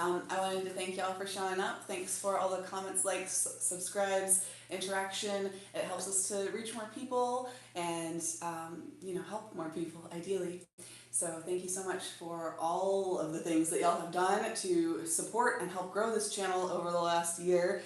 I wanted to thank y'all for showing up. Thanks for all the comments, likes, subscribes, interaction. It helps us to reach more people and, help more people, ideally. So thank you so much for all of the things that y'all have done to support and help grow this channel over the last year.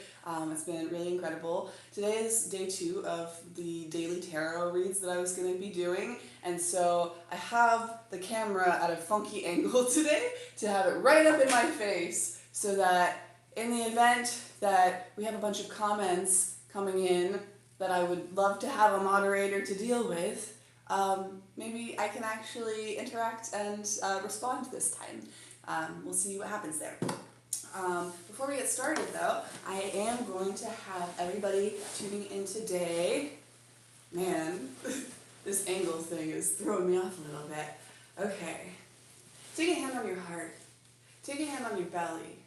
It's been really incredible. Today is day 2 of the daily tarot reads that I was going to be doing, and so I have the camera at a funky angle today to have it right up in my face so that in the event that we have a bunch of comments coming in that I would love to have a moderator to deal with, maybe I can actually interact and respond this time. We'll see what happens there. Before we get started though, I am going to have everybody tuning in today. Man, this angle thing is throwing me off a little bit. Okay, take a hand on your heart. Take a hand on your belly.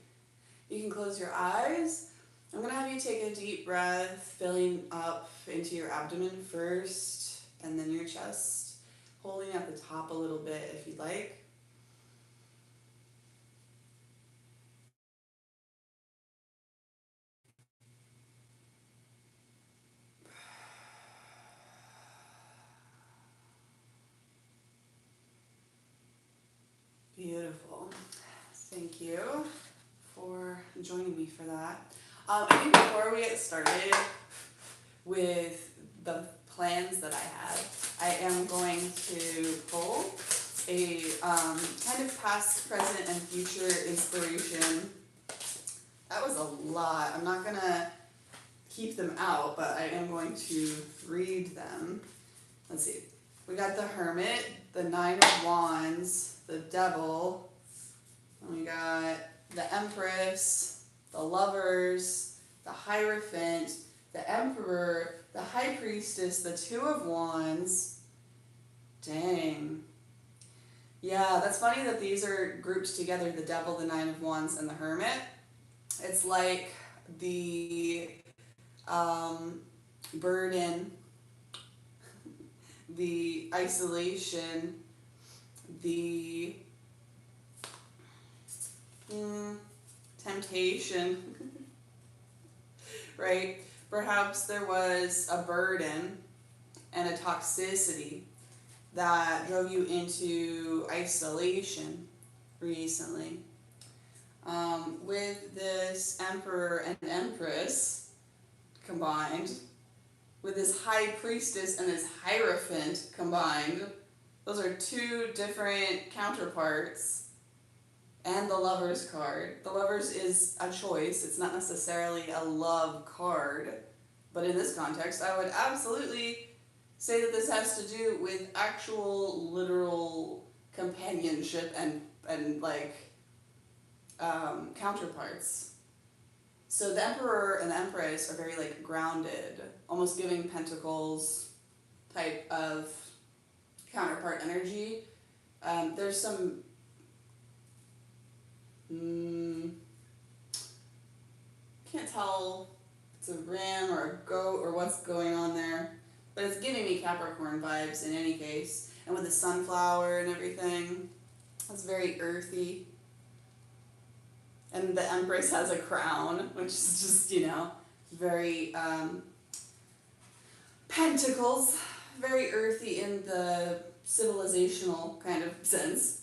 You can close your eyes. I'm going to have you take a deep breath, filling up into your abdomen first, and then your chest, holding at the top a little bit if you'd like. Beautiful. Thank you for joining me for that. I think before we get started with the plans that I have, I am going to pull a kind of past, present, and future inspiration. That was a lot. I'm not going to keep them out, but I am going to read them. Let's see. We got the Hermit, the Nine of Wands, the Devil, and we got the Empress, the Lovers, the Hierophant, the Emperor, the High Priestess, the Two of Wands. Dang. Yeah, that's funny that these are grouped together, the Devil, the Nine of Wands, and the Hermit. It's like the burden, the isolation, the temptation, right? Perhaps there was a burden and a toxicity that drove you into isolation recently. With this Emperor and Empress combined, with this High Priestess and this Hierophant combined, those are two different counterparts. And the Lovers card. The Lovers is a choice. It's not necessarily a love card. But in this context, I would absolutely say that this has to do with actual, literal companionship and counterparts. So the Emperor and the Empress are very grounded, almost giving Pentacles type of counterpart energy. There's some can't tell if it's a ram or a goat or what's going on there, but it's giving me Capricorn vibes in any case. And with the sunflower and everything, it's very earthy. And the Empress has a crown, which is just, very pentacles, very earthy in the civilizational kind of sense.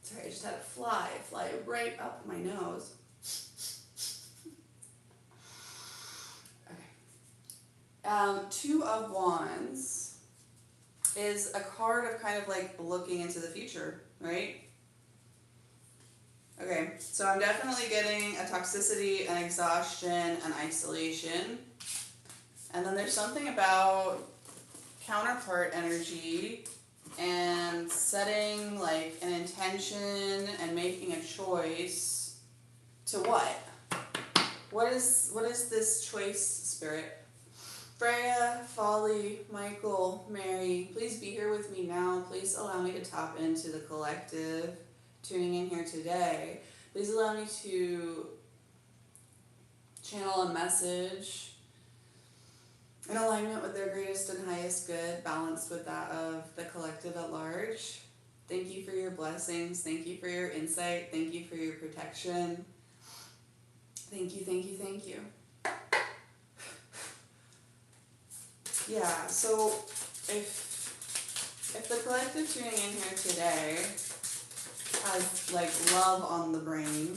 Sorry, I just had a fly right up my nose. Okay. Two of Wands is a card of kind of looking into the future, right? Okay, so I'm definitely getting a toxicity, an exhaustion, an isolation. And then there's something about counterpart energy and setting an intention and making a choice to what? What is this choice, Spirit? Freya, Folly, Michael, Mary, please be here with me now. Please allow me to tap into the collective tuning in here today. Please allow me to channel a message in alignment with their greatest and highest good, balanced with that of the collective at large. Thank you for your blessings. Thank you for your insight. Thank you for your protection. Thank you, thank you, thank you. Yeah, so if the collective tuning in here today has like love on the brain,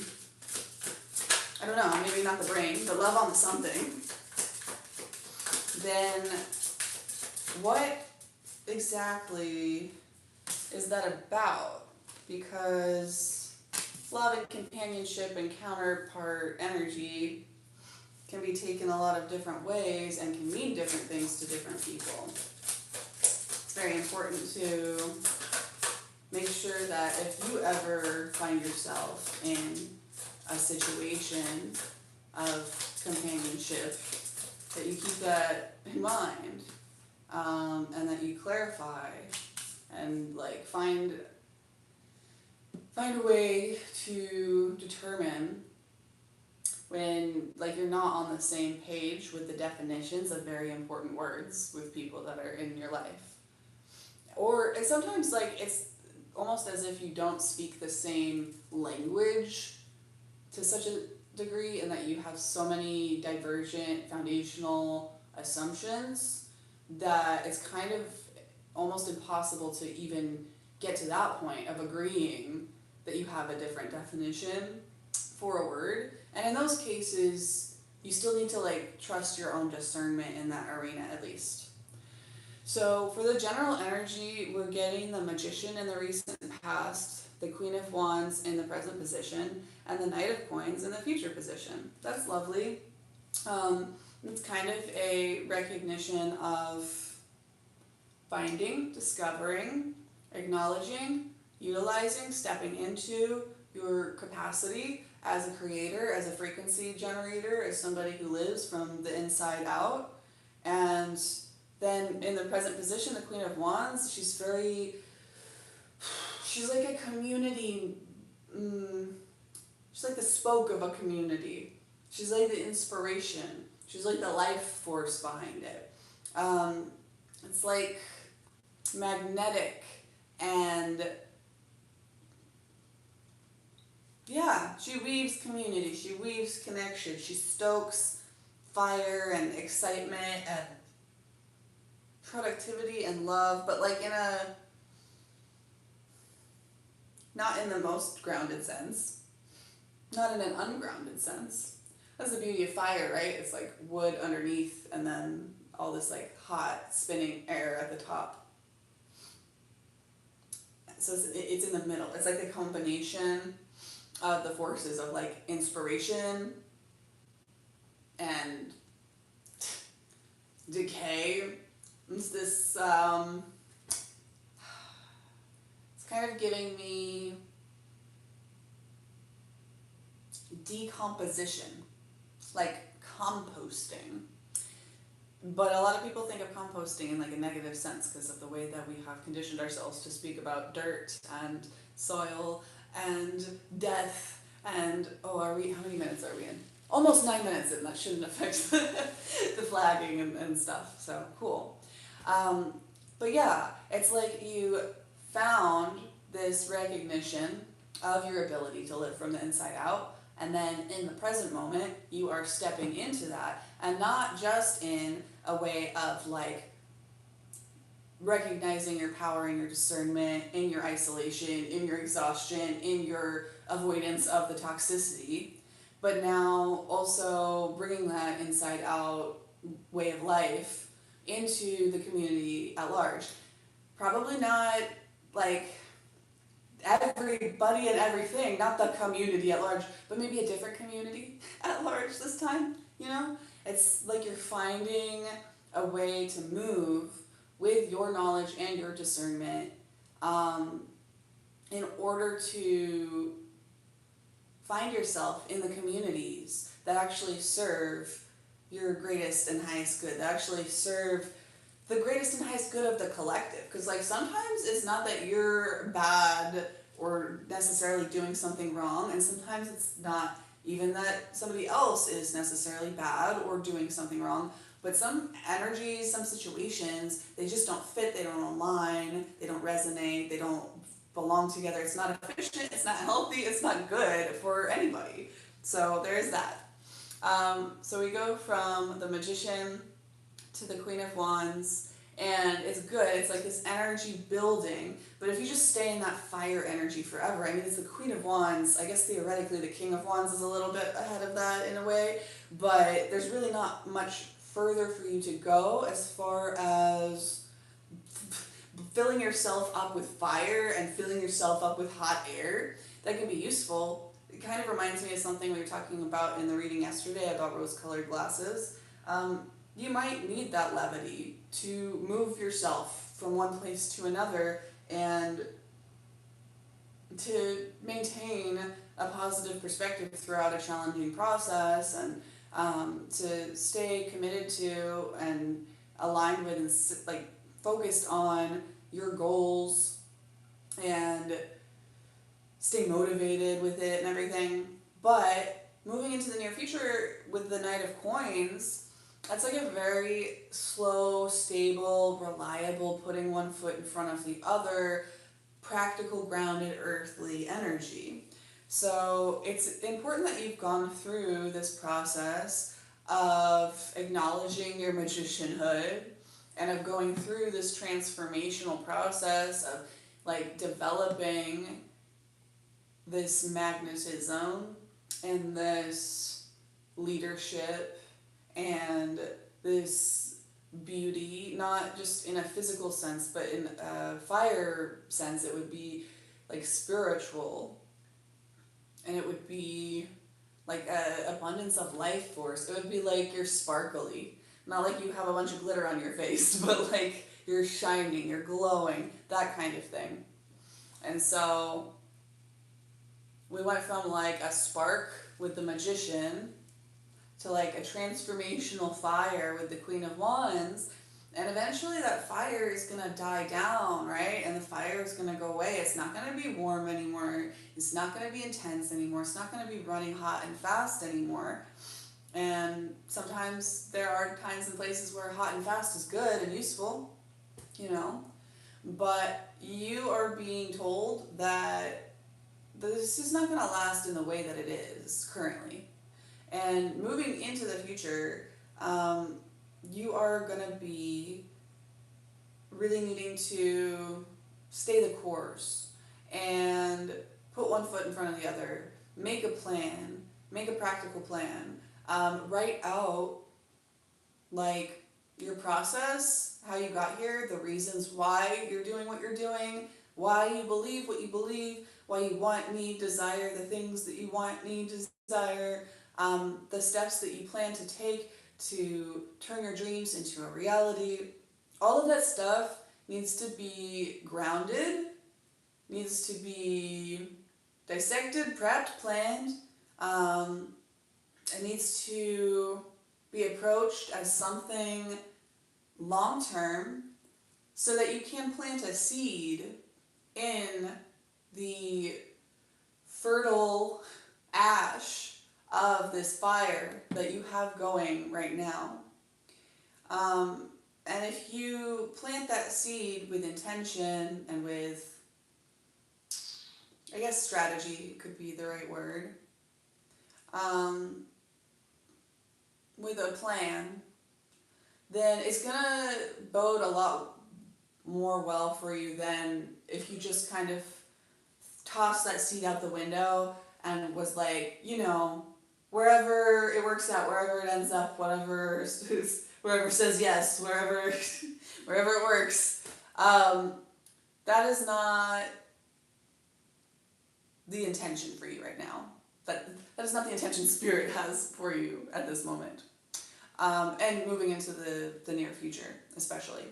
I don't know, maybe not the brain, but love on the something, then what exactly is that about? Because love and companionship and counterpart energy can be taken a lot of different ways and can mean different things to different people. It's very important to make sure that if you ever find yourself in a situation of companionship, that you keep that in mind, and that you clarify and like find a way to determine when like you're not on the same page with the definitions of very important words with people that are in your life. Or it's sometimes like it's almost as if you don't speak the same language to such a degree, and that you have so many divergent foundational assumptions that it's kind of almost impossible to even get to that point of agreeing that you have a different definition for a word. And in those cases, you still need to like trust your own discernment in that arena at least. So for the general energy, we're getting the Magician in the recent past, the Queen of Wands in the present position, and the Knight of Coins in the future position. That's lovely. It's kind of a recognition of finding, discovering, acknowledging, utilizing, stepping into your capacity as a creator, as a frequency generator, as somebody who lives from the inside out. And then in the present position, the Queen of Wands, she's like a community, she's like the spoke of a community. She's like the inspiration. She's like the life force behind it. It's like magnetic and yeah, she weaves community, she weaves connection, she stokes fire and excitement and productivity and love, but like not in the most grounded sense, not in an ungrounded sense. That's the beauty of fire, right? It's like wood underneath and then all this like hot spinning air at the top. So it's in the middle. It's like the combination of the forces of like inspiration and decay. It's this, it's kind of giving me decomposition, like composting. But a lot of people think of composting in like a negative sense because of the way that we have conditioned ourselves to speak about dirt and soil and death and, how many minutes are we in? Almost 9 minutes in, that shouldn't affect the flagging and stuff, so cool. But yeah, it's like you found this recognition of your ability to live from the inside out, and then in the present moment, you are stepping into that, and not just in a way of like recognizing your power and your discernment in your isolation, in your exhaustion, in your avoidance of the toxicity, but now also bringing that inside out way of life into the community at large. Probably not like everybody and everything, not the community at large, but maybe a different community at large this time, you know? It's like you're finding a way to move with your knowledge and your discernment in order to find yourself in the communities that actually serve your greatest and highest good, that actually serve the greatest and highest good of the collective. Because like sometimes it's not that you're bad or necessarily doing something wrong, and sometimes it's not even that somebody else is necessarily bad or doing something wrong, but some energies, some situations, they just don't fit, they don't align, they don't resonate, they don't belong together. It's not efficient, it's not healthy, it's not good for anybody. So there's that. So we go from the Magician to the Queen of Wands, and it's good. It's like this energy building, but if you just stay in that fire energy forever, I mean, it's the Queen of Wands. I guess theoretically the King of Wands is a little bit ahead of that in a way, but there's really not much further for you to go as far as filling yourself up with fire and filling yourself up with hot air. That can be useful. It kind of reminds me of something we were talking about in the reading yesterday about rose-colored glasses. You might need that levity to move yourself from one place to another and to maintain a positive perspective throughout a challenging process, and to stay committed to and aligned with and like focused on your goals and stay motivated with it and everything. But moving into the near future with the Knight of Coins, that's like a very slow, stable, reliable, putting one foot in front of the other, practical, grounded, earthly energy. So it's important that you've gone through this process of acknowledging your magicianhood and of going through this transformational process of like developing this magnetism and this leadership and this beauty, not just in a physical sense, but in a fire sense. It would be like spiritual, and it would be like a abundance of life force. It would be like you're sparkly, not like you have a bunch of glitter on your face, but like you're shining, you're glowing, that kind of thing. And so we went from like a spark with the Magician to like a transformational fire with the Queen of Wands, and eventually that fire is going to die down, right? And the fire is going to go away. It's not going to be warm anymore. It's not going to be intense anymore. It's not going to be running hot and fast anymore. And sometimes there are times and places where hot and fast is good and useful, you know, but you are being told that this is not going to last in the way that it is currently. And moving into the future, you are going to be really needing to stay the course and put one foot in front of the other, make a plan, make a practical plan, write out like your process, how you got here, the reasons why you're doing what you're doing, why you believe what you believe, why you want, need, desire the things that you want, need, desire, the steps that you plan to take to turn your dreams into a reality. All of that stuff needs to be grounded, needs to be dissected, prepped, planned. It needs to be approached as something long-term so that you can plant a seed in the fertile ash of this fire that you have going right now. And if you plant that seed with intention and with, I guess strategy could be the right word, with a plan, then it's gonna bode a lot more well for you than if you just kind of tossed that seed out the window and was like, you know, wherever it works out, wherever it ends up, whatever, wherever says yes, wherever it works. That is not the intention for you right now. That is not the intention Spirit has for you at this moment. And moving into the near future, especially.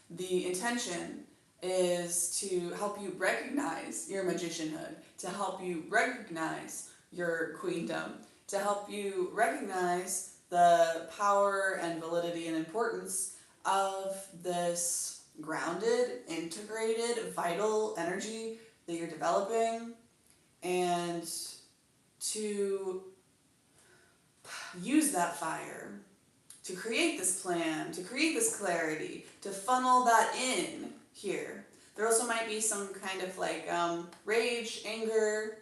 The intention is to help you recognize your magicianhood, to help you recognize your queendom, to help you recognize the power and validity and importance of this grounded, integrated, vital energy that you're developing, and to use that fire to create this plan, to create this clarity, to funnel that in here. There also might be some kind of like rage, anger,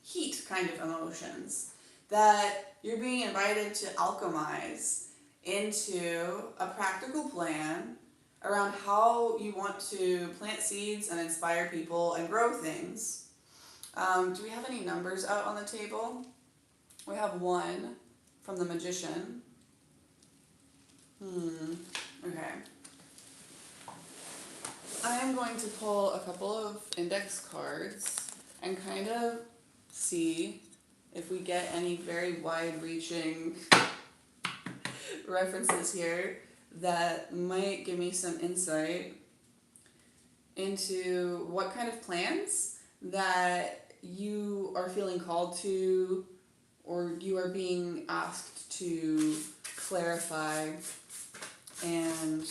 heat kind of emotions that you're being invited to alchemize into a practical plan around how you want to plant seeds and inspire people and grow things. Do we have any numbers out on the table? We have 1 from the magician. Okay. I am going to pull a couple of index cards and kind of see if we get any very wide-reaching references here that might give me some insight into what kind of plans that you are feeling called to or you are being asked to clarify and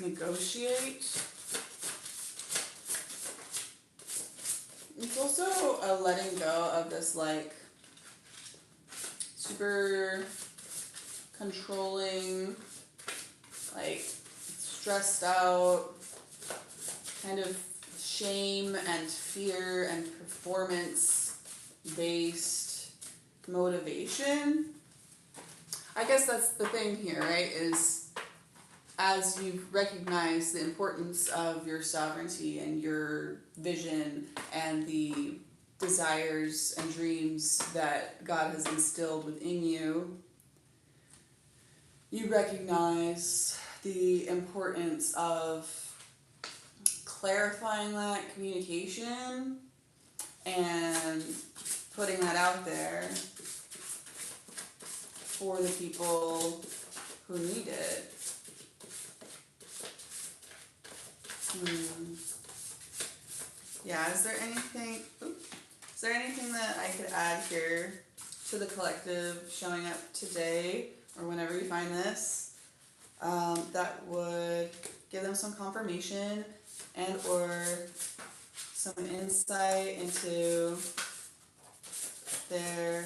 negotiate. It's also a letting go of this like super controlling, like stressed out kind of shame and fear and performance based motivation. I guess that's the thing here, right? Is as you recognize the importance of your sovereignty and your vision and the desires and dreams that God has instilled within you, you recognize the importance of clarifying that communication and putting that out there for the people who need it. Yeah, is there anything that I could add here to the collective showing up today or whenever you find this that would give them some confirmation and or some insight into their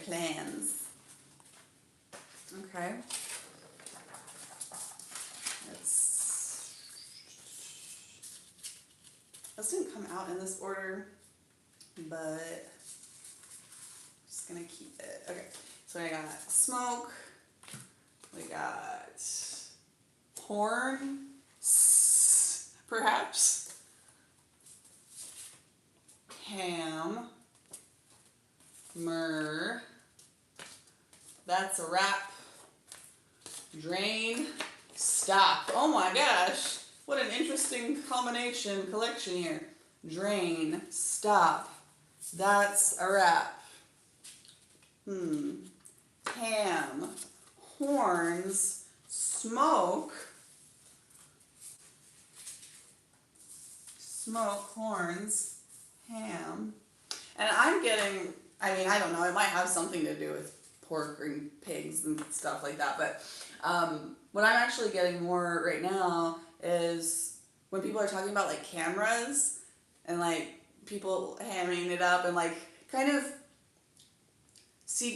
plans? Okay. This didn't come out in this order, but I'm just gonna keep it. Okay, so I got smoke, we got horn, perhaps, ham, myrrh, that's a wrap, drain, stop. Oh my gosh. What an interesting collection here. Drain, stop, that's a wrap. Ham, horns, smoke, horns, ham. And I'm getting, I mean, I don't know, it might have something to do with pork and pigs and stuff like that, but what I'm actually getting more right now is when people are talking about like cameras and like people hamming it up and like kind of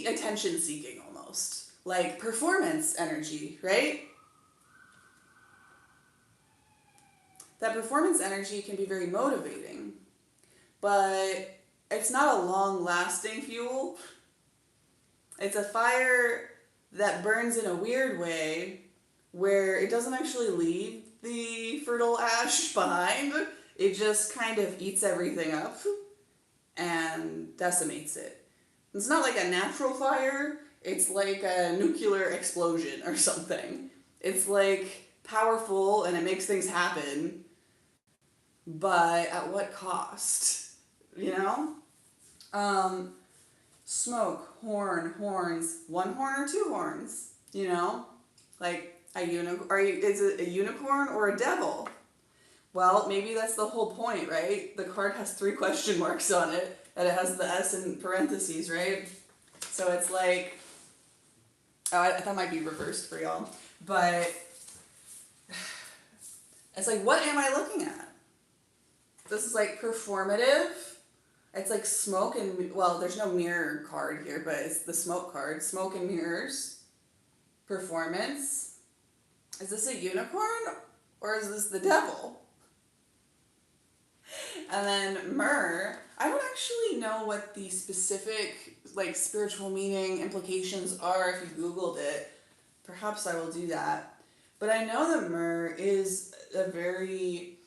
attention seeking almost, like performance energy, right? That performance energy can be very motivating, but it's not a long lasting fuel. It's a fire that burns in a weird way where it doesn't actually leave the fertile ash behind. It just kind of eats everything up and decimates it. It's not like a natural fire, it's like a nuclear explosion or something. It's like powerful and it makes things happen, but at what cost? You know? Smoke, horns, one horn or two horns, you know? Like a unicorn, is it a unicorn or a devil? Well, maybe that's the whole point, right? The card has 3 question marks on it, and it has the S in parentheses, right? So it's like, that might be reversed for y'all, but it's like, what am I looking at? This is like performative, It's like smoke and, well, there's no mirror card here, but it's the smoke card. Smoke and mirrors. Performance. Is this a unicorn or is this the devil? And then myrrh. I don't actually know what the specific like spiritual meaning implications are if you Googled it. Perhaps I will do that. But I know that myrrh is a very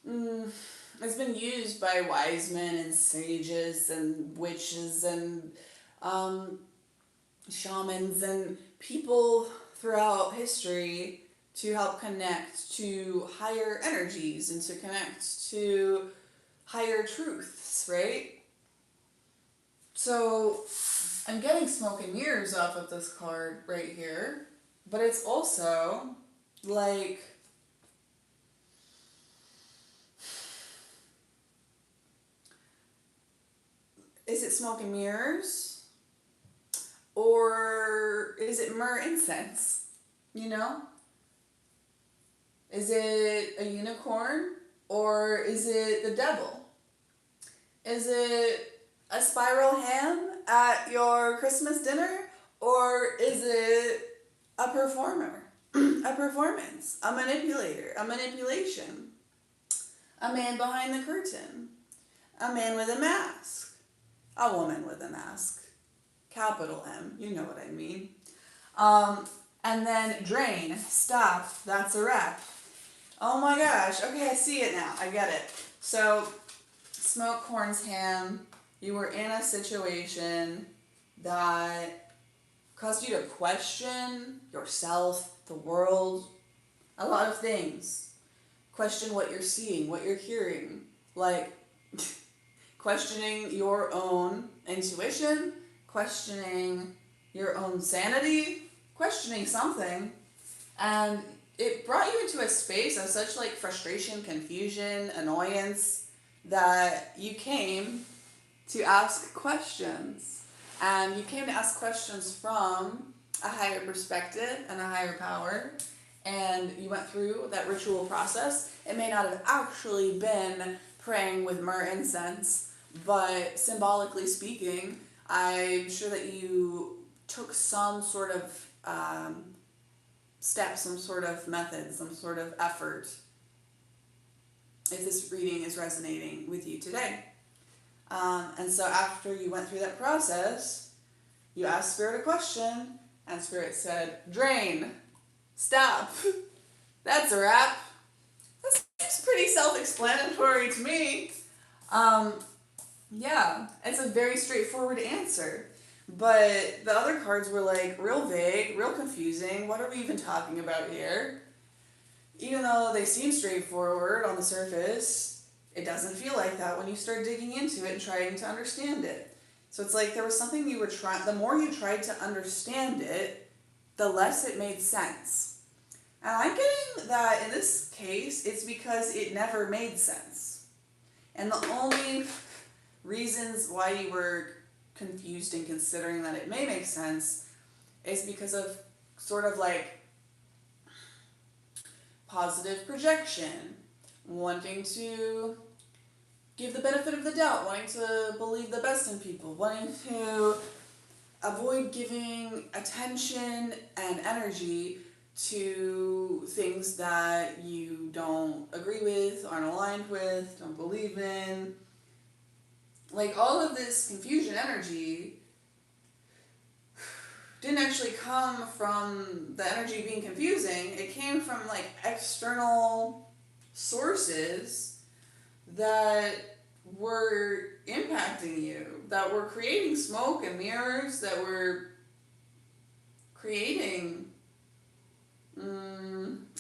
it's been used by wise men and sages and witches and shamans and people throughout history to help connect to higher energies and to connect to higher truths, right? So I'm getting smoke and mirrors off of this card right here, but it's also like is it smoke and mirrors or is it myrrh incense? You know? Is it a unicorn or is it the devil? Is it a spiral ham at your Christmas dinner or is it a performer, a performance, a manipulator, a manipulation, a man behind the curtain, a man with a mask, a woman with a mask, capital M, you know what I mean. And then drain, stop, that's a wrap. Oh my gosh, okay, I see it now, I get it. So, smoke corns ham, you were in a situation that caused you to question yourself, the world, a lot of things. Question what you're seeing, what you're hearing, like questioning your own intuition, questioning your own sanity, questioning something, and it brought you into a space of such like frustration, confusion, annoyance that you came to ask questions. And you came to ask questions from a higher perspective and a higher power. And you went through that ritual process. It may not have actually been praying with myrrh incense, but symbolically speaking, I'm sure that you took some sort of step, some sort of method, some sort of effort if this reading is resonating with you today. And so after you went through that process, you asked Spirit a question, and Spirit said, drain, stop, that's a wrap. That seems pretty self-explanatory to me. Yeah, it's a very straightforward answer. But the other cards were like real vague, real confusing. What are we even talking about here? Even though they seem straightforward on the surface, it doesn't feel like that when you start digging into it and trying to understand it. So it's like there was something you were trying, the more you tried to understand it, the less it made sense. And I'm getting that in this case, it's because it never made sense. And the only reasons why you were confused and considering that it may make sense is because of sort of like positive projection, wanting to give the benefit of the doubt, wanting to believe the best in people, wanting to avoid giving attention and energy to things that you don't agree with, aren't aligned with, don't believe in. Like all of this confusion energy didn't actually come from the energy being confusing. It came from like external sources that were impacting you, that were creating smoke and mirrors, that were creating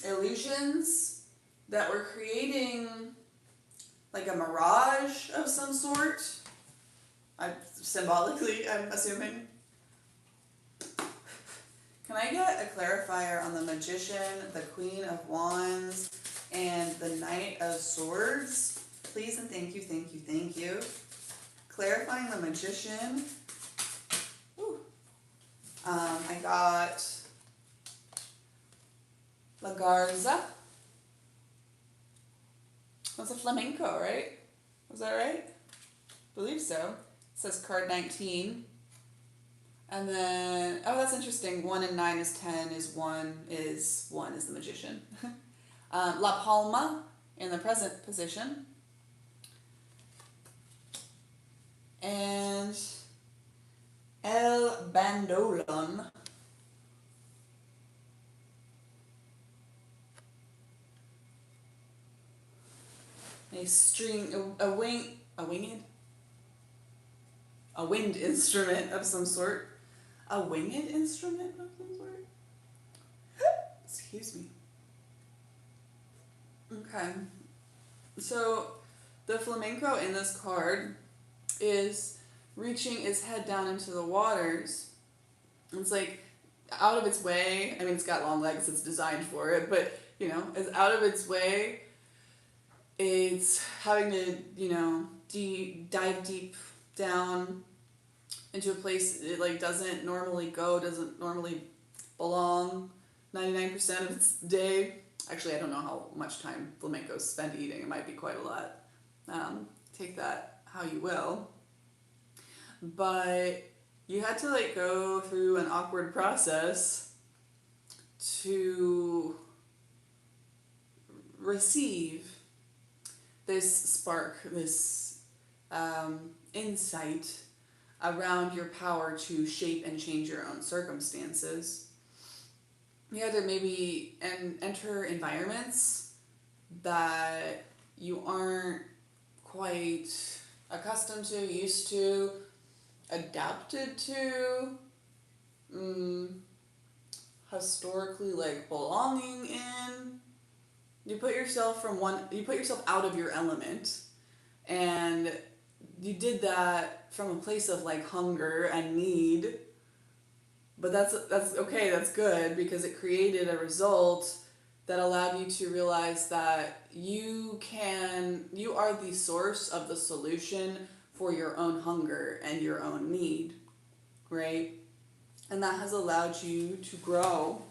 illusions, that were creating like a mirage of some sort. Symbolically, I'm assuming. Can I get a clarifier on the Magician, the Queen of Wands, and the Knight of Swords? Please and thank you, thank you, thank you. Clarifying the Magician. Ooh. I got La Garza. That's a flamenco, right? Was that right? believe so. It says card 19. And then, oh, that's interesting. 1 and 9 is 10, is 1 is the magician. La Palma in the present position. And El Bandolon. A string, a wind instrument of some sort. A winged instrument of some sort? Excuse me. Okay. So, the flamenco in this card is reaching its head down into the waters. It's like out of its way. I mean, it's got long legs, it's designed for it, but, it's out of its way. It's having to, dive deep down into a place it doesn't normally go, doesn't normally belong 99% of its day. Actually, I don't know how much time flamencos spend eating. It might be quite a lot. Take that how you will. But you had to go through an awkward process to receive this spark, this insight around your power to shape and change your own circumstances. You had to maybe enter environments that you aren't quite accustomed to, used to, adapted to, historically belonging in. You put yourself out of your element, and you did that from a place of hunger and need. But that's okay, that's good, because it created a result that allowed you to realize that you are the source of the solution for your own hunger and your own need, right? And that has allowed you to grow.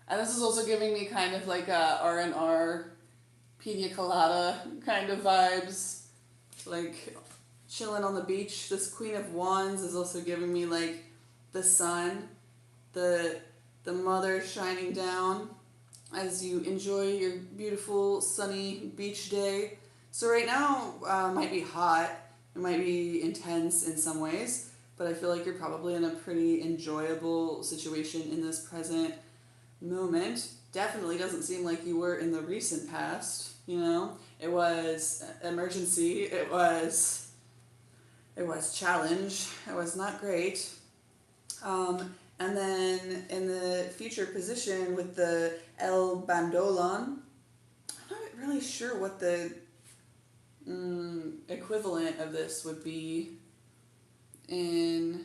And this is also giving me kind of a R&R pina colada kind of vibes, chilling on the beach. This Queen of Wands is also giving me the sun, the mother shining down as you enjoy your beautiful sunny beach day. So right now might be hot, it might be intense in some ways, but I feel like you're probably in a pretty enjoyable situation in this present moment. Definitely doesn't seem like you were in the recent past. It was emergency, it was challenge, it was not great. And then in the future position with the El Bandolon, I'm not really sure what the equivalent of this would be in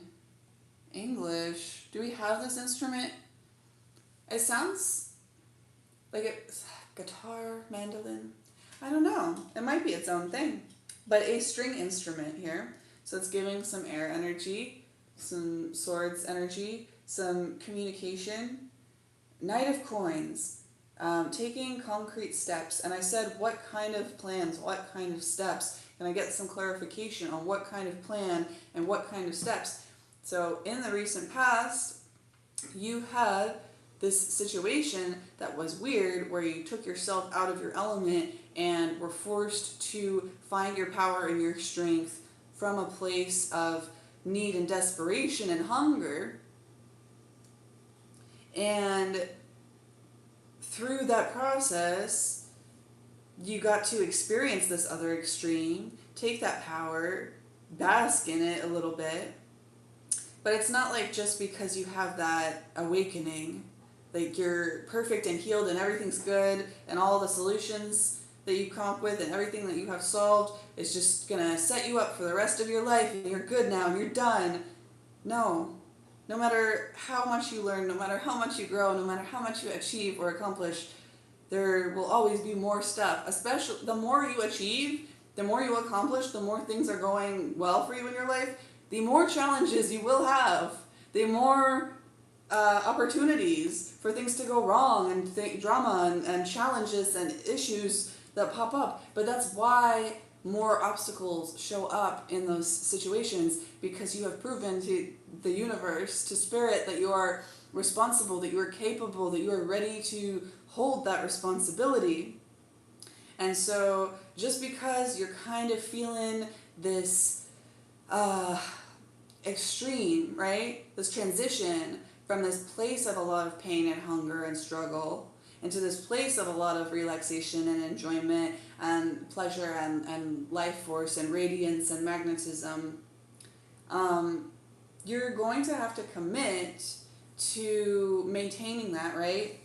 English. Do we have this instrument? It sounds like it's guitar, mandolin. I don't know. It might be its own thing. But a string instrument here. So it's giving some air energy, some swords energy, some communication. Knight of Coins. Taking concrete steps. And I said, what kind of plans, what kind of steps? Can I get some clarification on what kind of plan and what kind of steps? So in the recent past, you had this situation that was weird where you took yourself out of your element and were forced to find your power and your strength from a place of need and desperation and hunger. And through that process, you got to experience this other extreme, take that power, bask in it a little bit. But it's not just because you have that awakening, you're perfect and healed and everything's good and all the solutions that you come up with and everything that you have solved is just gonna set you up for the rest of your life and you're good now and you're done. No. No matter how much you learn, no matter how much you grow, no matter how much you achieve or accomplish, there will always be more stuff. Especially the more you achieve, the more you accomplish, the more things are going well for you in your life, the more challenges you will have, the more opportunities for things to go wrong and drama and challenges and issues that pop up. But that's why more obstacles show up in those situations because you have proven to the universe, to spirit, that you are responsible, that you are capable, that you are ready to hold that responsibility. And so just because you're kind of feeling this extreme, right? This transition from this place of a lot of pain and hunger and struggle into this place of a lot of relaxation and enjoyment and pleasure and life force and radiance and magnetism, you're going to have to commit to maintaining that, right?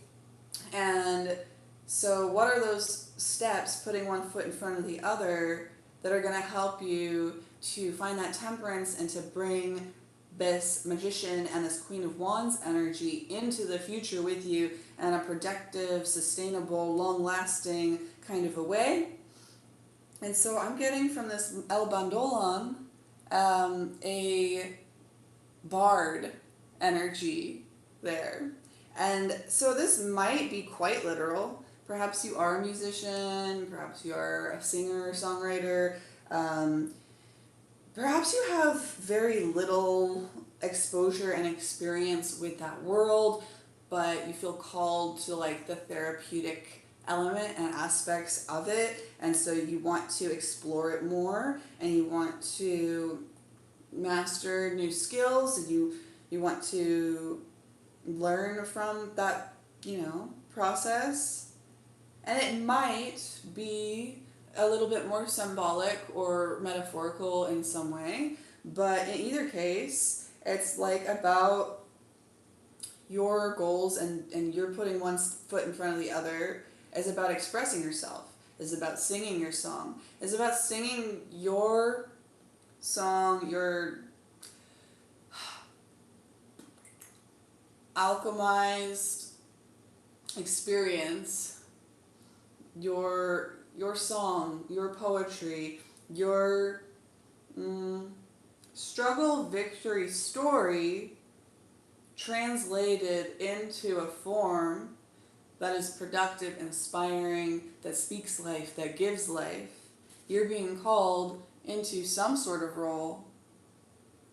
And so what are those steps, putting one foot in front of the other, that are going to help you to find that temperance and to bring this magician and this Queen of Wands energy into the future with you in a productive, sustainable, long-lasting kind of a way? And so I'm getting from this El Bandolan a bard energy there. And so this might be quite literal. Perhaps you are a musician, perhaps you are a singer, songwriter, perhaps you have very little exposure and experience with that world, but you feel called to like the therapeutic element and aspects of it, and so you want to explore it more, and you want to master new skills, and you want to learn from that, process. And it might be a little bit more symbolic or metaphorical in some way, but in either case, it's like about your goals, and you're putting one foot in front of the other, is about expressing yourself, is about singing your song, is about singing your song, your alchemized experience, your song, your poetry, your struggle victory story translated into a form that is productive, inspiring, that speaks life, that gives life. You're being called into some sort of role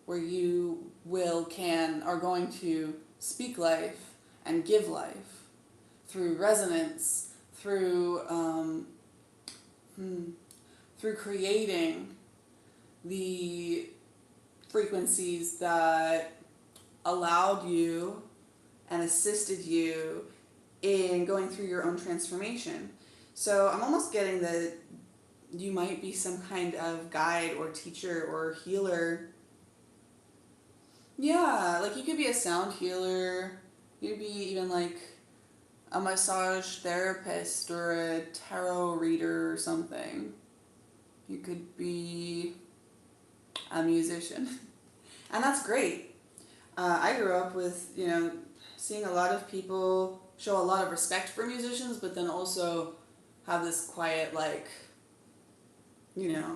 where you are going to speak life and give life through resonance, through creating the frequencies that allowed you and assisted you in going through your own transformation. So I'm almost getting that you might be some kind of guide or teacher or healer. Yeah, like you could be a sound healer, you could be even like a massage therapist or a tarot reader or something. You could be a musician. And that's great. I grew up with, seeing a lot of people show a lot of respect for musicians, but then also have this quiet, like,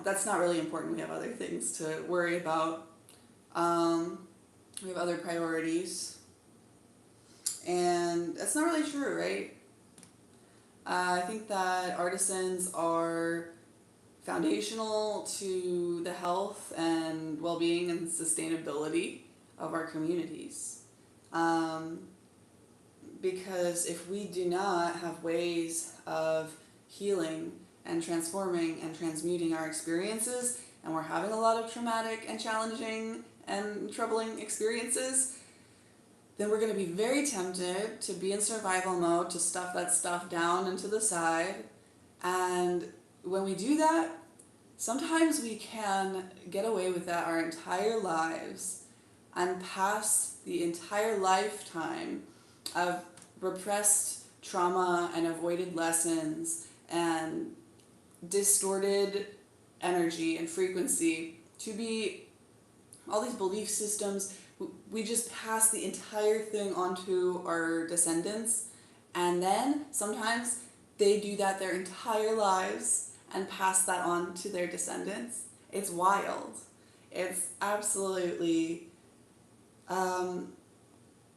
that's not really important. We have other things to worry about. We have other priorities. And that's not really true, right? I think that artisans are foundational to the health and well-being and sustainability of our communities. Because if we do not have ways of healing and transforming and transmuting our experiences, and we're having a lot of traumatic and challenging and troubling experiences, then we're going to be very tempted to be in survival mode, to stuff that stuff down into the side. And when we do that, sometimes we can get away with that our entire lives and pass the entire lifetime of repressed trauma and avoided lessons and distorted energy and frequency to be all these belief systems. We just pass the entire thing onto our descendants, and then sometimes they do that their entire lives and pass that on to their descendants. It's wild. It's absolutely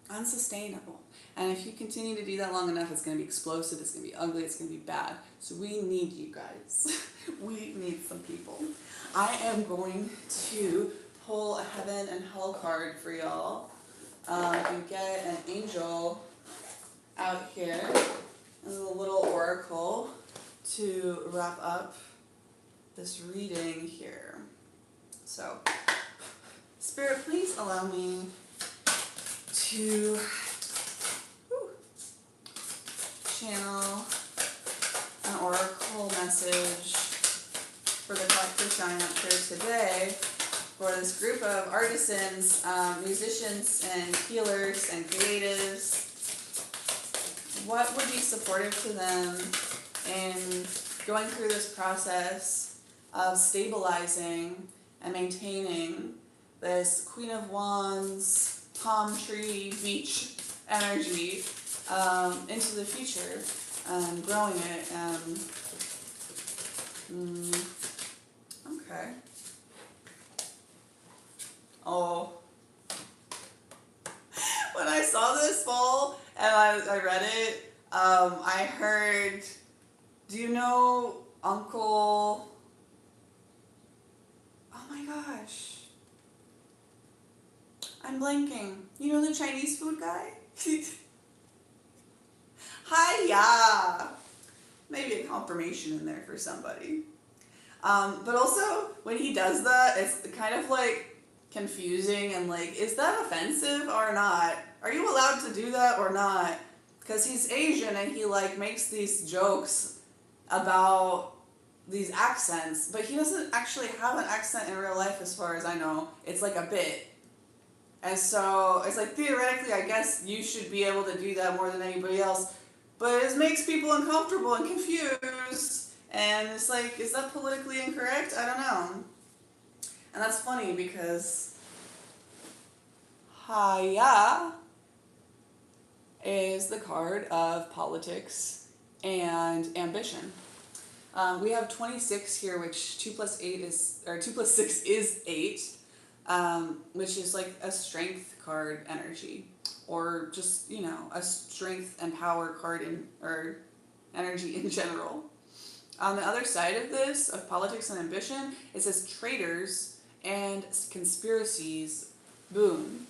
unsustainable. And if you continue to do that long enough, it's going to be explosive, it's going to be ugly, it's going to be bad. So we need you guys. We need some people. I am going to pull a heaven and hell card for y'all. You get an angel out here. There's a little oracle to wrap up this reading here. So, Spirit, please allow me to channel an oracle message for the collective showing up here today for this group of artisans, musicians, and healers and creatives. What would be supportive to them in going through this process of stabilizing and maintaining this Queen of Wands, palm tree, beach energy into the future, growing it. Okay. Oh. When I saw this fall and I read it, I heard, do you know Uncle... Oh my gosh. I'm blanking. You know the Chinese food guy? Hiya! Maybe a confirmation in there for somebody. But also, when he does that, it's kind of like confusing and like, is that offensive or not? Are you allowed to do that or not? Because he's Asian and he like makes these jokes about these accents, but he doesn't actually have an accent in real life as far as I know. It's like a bit. And so it's like theoretically I guess you should be able to do that more than anybody else, but it makes people uncomfortable and confused, and it's like, is that politically incorrect? I don't know. And that's funny because Haya is the card of politics and ambition. We have 26 here, which 2 plus 6 is 8, which is like a strength card energy, or just, you know, a strength and power card or energy in general. On the other side of this, of politics and ambition, it says traitors and conspiracies. Boom.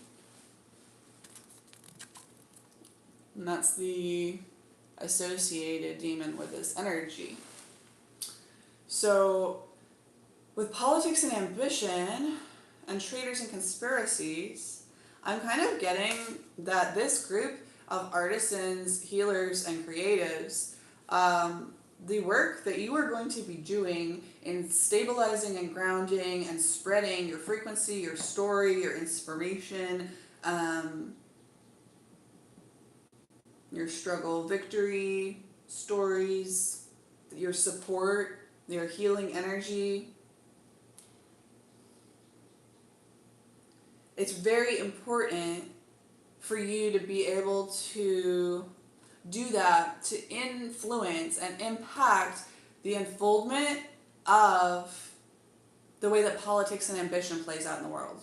And that's the associated demon with this energy. So, with politics and ambition, and traitors and conspiracies, I'm kind of getting that this group of artisans, healers, and creatives, the work that you are going to be doing in stabilizing and grounding and spreading your frequency, your story, your inspiration, your struggle, victory, stories, your support, your healing energy. It's very important for you to be able to do that, to influence and impact the unfoldment of the way that politics and ambition plays out in the world.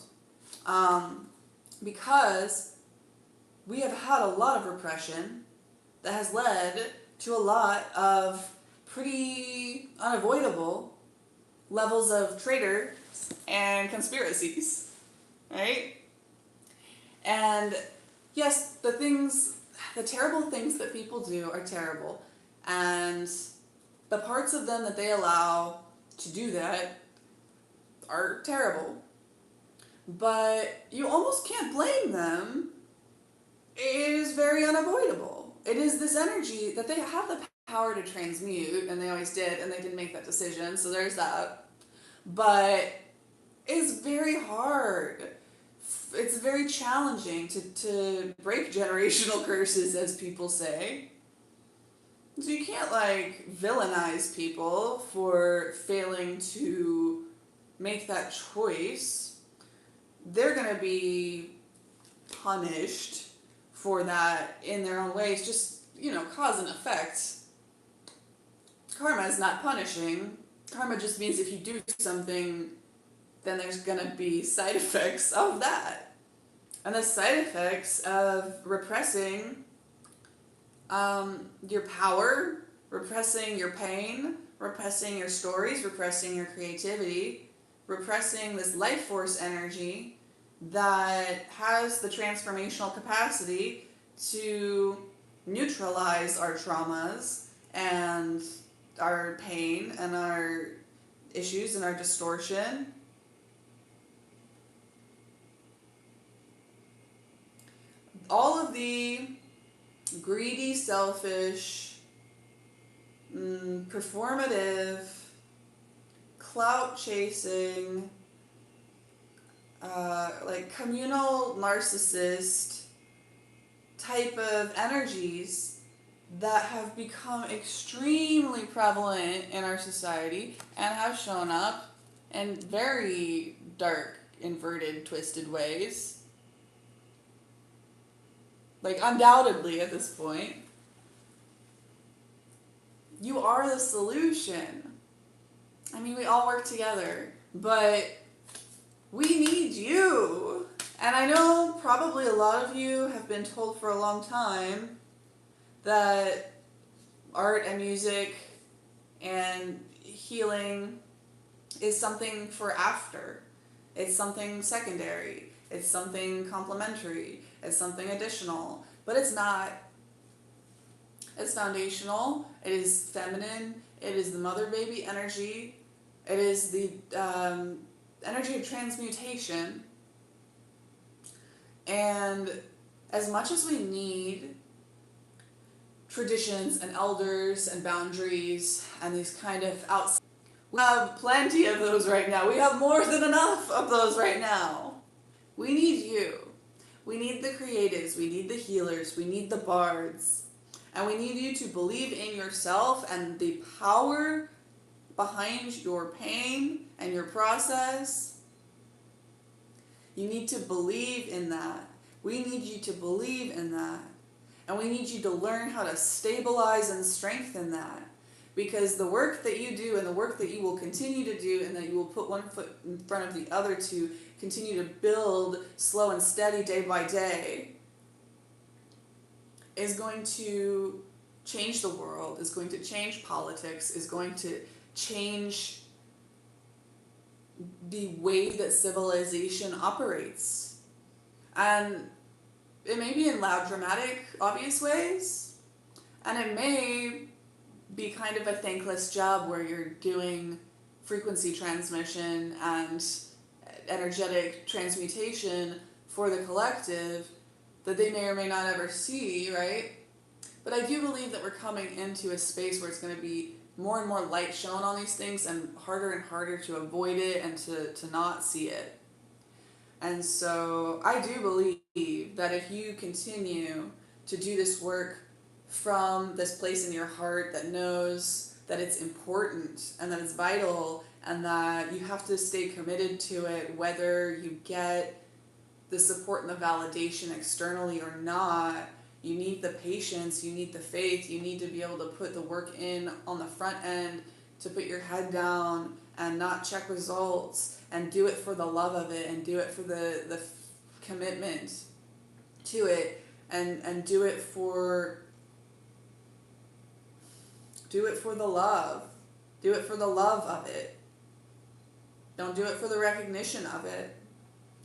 Because we have had a lot of repression that has led to a lot of pretty unavoidable levels of traitors and conspiracies, right? And yes, the terrible things that people do are terrible, and the parts of them that they allow to do that are terrible. But you almost can't blame them. It is very unavoidable. It is this energy that they have the power to transmute, and they always did, and they didn't make that decision, so there's that. But it's very hard. It's very challenging to break generational curses, as people say. So you can't, like, villainize people for failing to make that choice. They're going to be punished for that in their own ways. Just, you know, cause and effect. Karma is not punishing. Karma just means if you do something, then there's going to be side effects of that. And the side effects of repressing your power, repressing your pain, repressing your stories, repressing your creativity, repressing this life force energy that has the transformational capacity to neutralize our traumas and our pain and our issues and our distortion. All of the greedy, selfish, performative, clout chasing, like communal narcissist type of energies that have become extremely prevalent in our society and have shown up in very dark, inverted, twisted ways. Like, undoubtedly at this point. You are the solution. I mean, we all work together, but we need you. And I know probably a lot of you have been told for a long time that art and music and healing is something for after. It's something secondary. It's something complementary. It's something additional. But it's not. It's foundational. It is feminine. It is the mother baby energy. It is the energy of transmutation. And as much as we need traditions and elders and boundaries and these kind of outside, we have plenty of those right now. We have more than enough of those right now. We need you. We need the creatives. We need the healers. We need the bards. And we need you to believe in yourself and the power behind your pain and your process. You need to believe in that. We need you to believe in that. And we need you to learn how to stabilize and strengthen that. Because the work that you do and the work that you will continue to do and that you will put one foot in front of the other to continue to build slow and steady day by day is going to change the world, is going to change politics, is going to change the way that civilization operates. And it may be in loud, dramatic, obvious ways, and it may be kind of a thankless job where you're doing frequency transmission and energetic transmutation for the collective that they may or may not ever see, right? But I do believe that we're coming into a space where it's going to be more and more light shown on these things and harder to avoid it and to not see it. And so I do believe that if you continue to do this work from this place in your heart that knows that it's important and that it's vital and that you have to stay committed to it whether you get the support and the validation externally or not, you need the patience, you need the faith, you need to be able to put the work in on the front end to put your head down and not check results and do it for the love of it and do it for the commitment to it and do it for the love. Do it for the love of it. Don't do it for the recognition of it.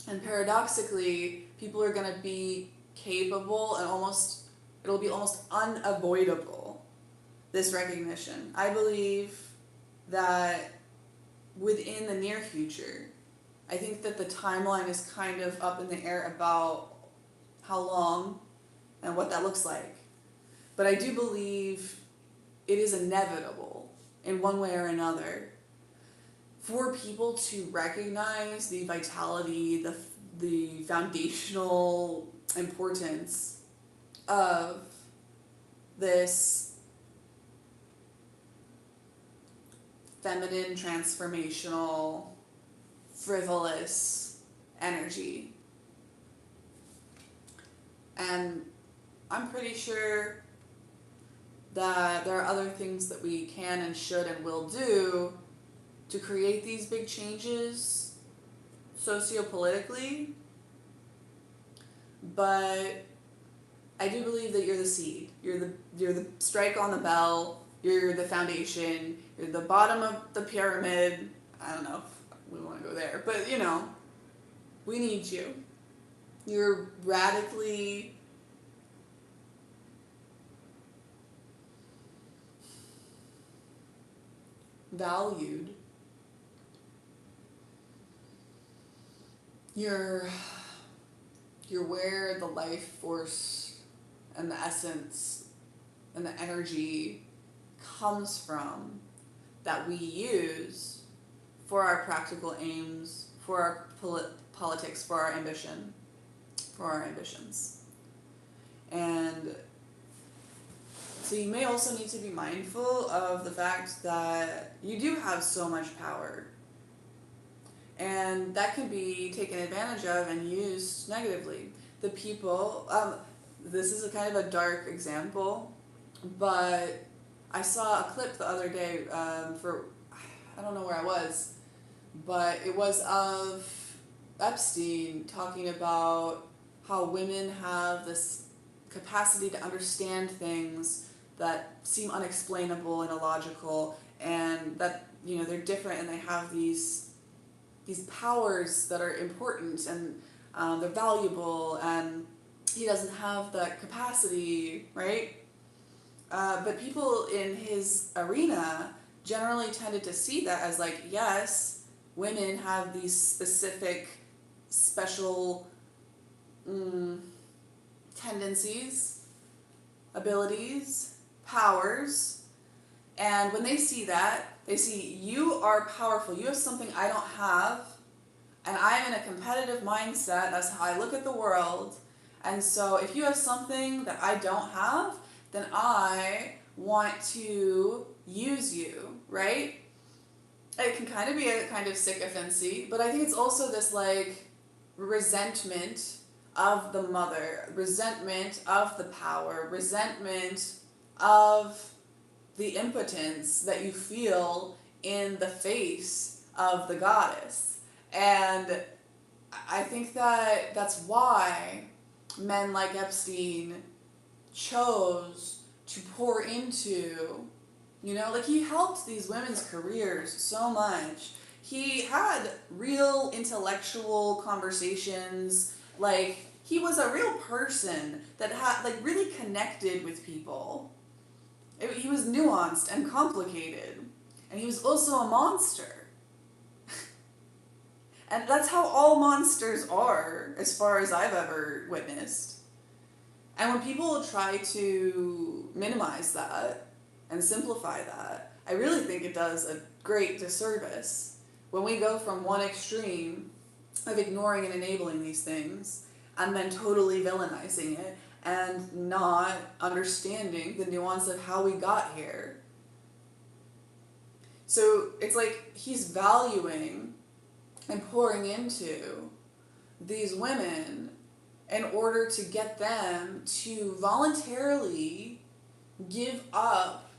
And paradoxically, people are going to be capable and it'll be almost unavoidable, this recognition. I believe that within the near future, I think that the timeline is kind of up in the air about how long and what that looks like. But I do believe it is inevitable in one way or another for people to recognize the vitality, the foundational importance of this feminine, transformational, frivolous energy. And I'm pretty sure that there are other things that we can and should and will do to create these big changes sociopolitically, but I do believe that you're the seed. You're the strike on the bell. You're the foundation. You're the bottom of the pyramid. I don't know if we want to go there, but we need you. You're radically valued. You're where the life force and the essence and the energy comes from that we use for our practical aims, for our politics, for our ambition, for our ambitions. And so you may also need to be mindful of the fact that you do have so much power. And that can be taken advantage of and used negatively. The people, this is a kind of a dark example, but I saw a clip the other day I don't know where I was, but it was of Epstein talking about how women have this capacity to understand things that seem unexplainable and illogical, and that they're different and they have these powers that are important and they're valuable, and he doesn't have that capacity, right? But people in his arena generally tended to see that as like, yes, women have these specific, special tendencies, abilities, powers, and when they see that, they see you are powerful, you have something I don't have, and I'm in a competitive mindset, that's how I look at the world, and so if you have something that I don't have, then I want to use you, right? It can kind of be a kind of sycophancy, but I think it's also this like resentment of the mother, resentment of the power, resentment of the impotence that you feel in the face of the goddess. And I think that that's why men like Epstein chose to pour into, like he helped these women's careers so much. He had real intellectual conversations, like he was a real person that had like really connected with people. He was nuanced and complicated, and he was also a monster. And that's how all monsters are, as far as I've ever witnessed. And when people try to minimize that and simplify that, I really think it does a great disservice when we go from one extreme of ignoring and enabling these things and then totally villainizing it and not understanding the nuance of how we got here. So it's like he's valuing and pouring into these women in order to get them to voluntarily give up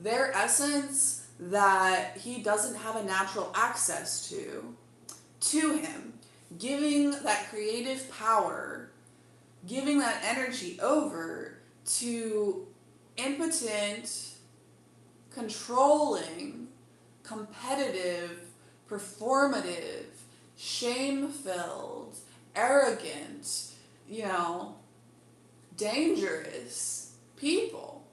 their essence that he doesn't have a natural access to him, giving that creative power, giving that energy over to impotent, controlling, competitive, performative, shame-filled, arrogant, dangerous people,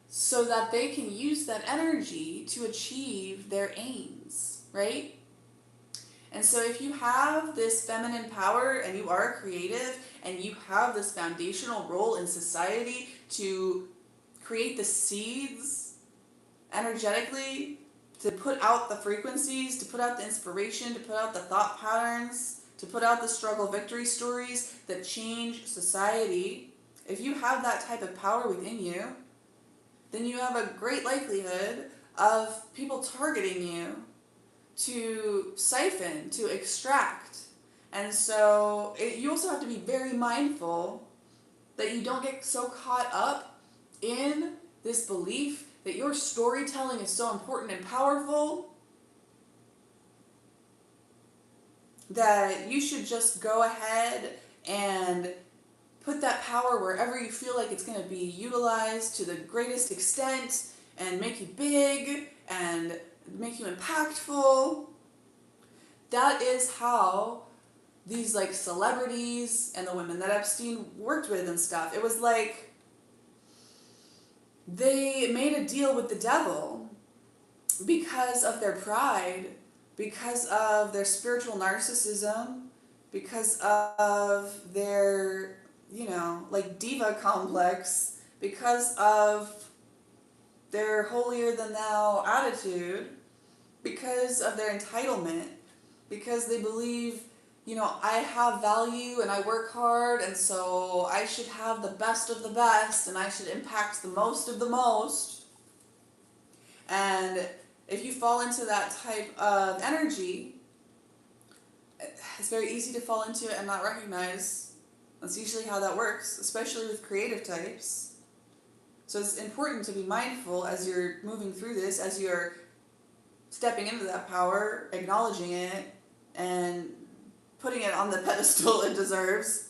so that they can use that energy to achieve their aims, right? And so if you have this feminine power and you are creative and you have this foundational role in society to create the seeds energetically, to put out the frequencies, to put out the inspiration, to put out the thought patterns, to put out the struggle victory stories that change society, if you have that type of power within you, then you have a great likelihood of people targeting you to siphon, to extract. And so you also have to be very mindful that you don't get so caught up in this belief that your storytelling is so important and powerful that you should just go ahead and put that power wherever you feel like it's going to be utilized to the greatest extent and make you big and make you impactful. That is how these like celebrities and the women that Epstein worked with and stuff, it was like they made a deal with the devil because of their pride, because of their spiritual narcissism, because of their, you know, like diva complex, because of their holier than thou attitude, because of their entitlement, because they believe, you know, I have value and I work hard, and so I should have the best of the best and I should impact the most of the most. And if you fall into that type of energy, it's very easy to fall into it and not recognize. That's usually how that works, especially with creative types. So it's important to be mindful as you're moving through this, as you're stepping into that power, acknowledging it, and putting it on the pedestal it deserves.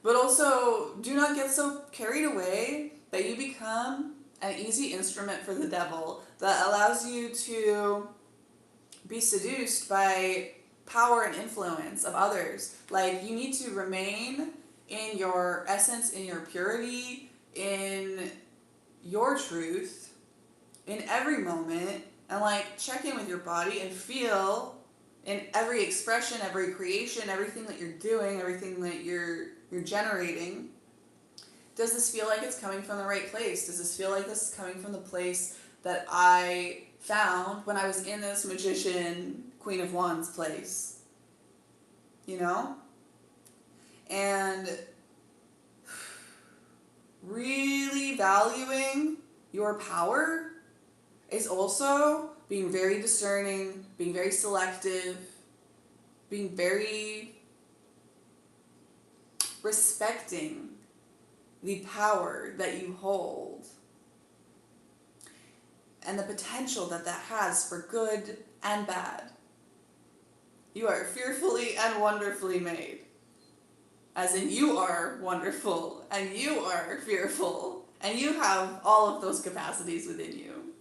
But also, do not get so carried away that you become an easy instrument for the devil that allows you to be seduced by power and influence of others. Like, you need to remain in your essence, in your purity, in your truth, in every moment, and like check in with your body and feel in every expression, every creation, everything that you're doing, everything that you're generating. Does this feel like it's coming from the right place? Does this feel like this is coming from the place that I found when I was in this magician, Queen of Wands place? You know? And really valuing your power is also being very discerning, being very selective, being very respecting the power that you hold and the potential that that has for good and bad. You are fearfully and wonderfully made. As in, you are wonderful and you are fearful and you have all of those capacities within you.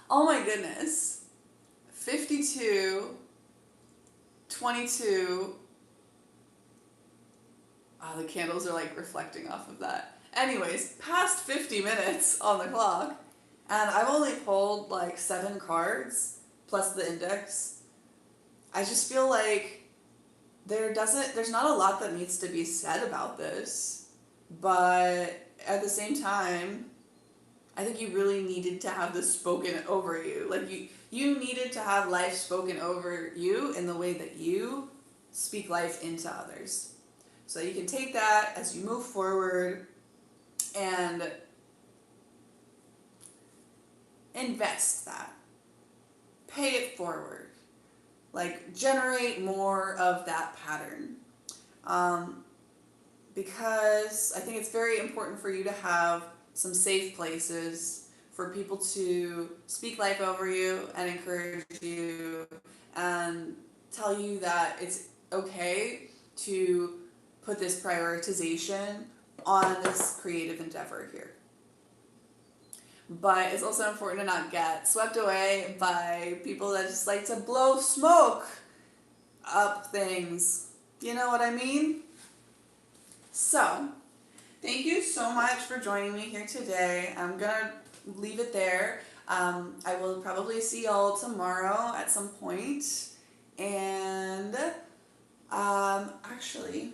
Oh my goodness. 52, 22. The candles are like reflecting off of that. Anyways, past 50 minutes on the clock, and I've only pulled like 7 cards plus the index. I just feel like there's not a lot that needs to be said about this, but at the same time, I think you really needed to have this spoken over you. Like you needed to have life spoken over you in the way that you speak life into others. So you can take that as you move forward and invest that. Pay it forward. Like, generate more of that pattern. Because I think it's very important for you to have some safe places for people to speak life over you and encourage you and tell you that it's okay to put this prioritization on this creative endeavor here. But it's also important to not get swept away by people that just like to blow smoke up things. You know what I mean? So, thank you so much for joining me here today. I'm gonna leave it there. I will probably see y'all tomorrow at some point. And actually,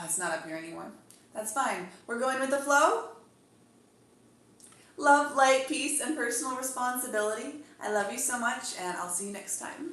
it's not up here anymore. That's fine. We're going with the flow. Love, light, peace, and personal responsibility. I love you so much, and I'll see you next time.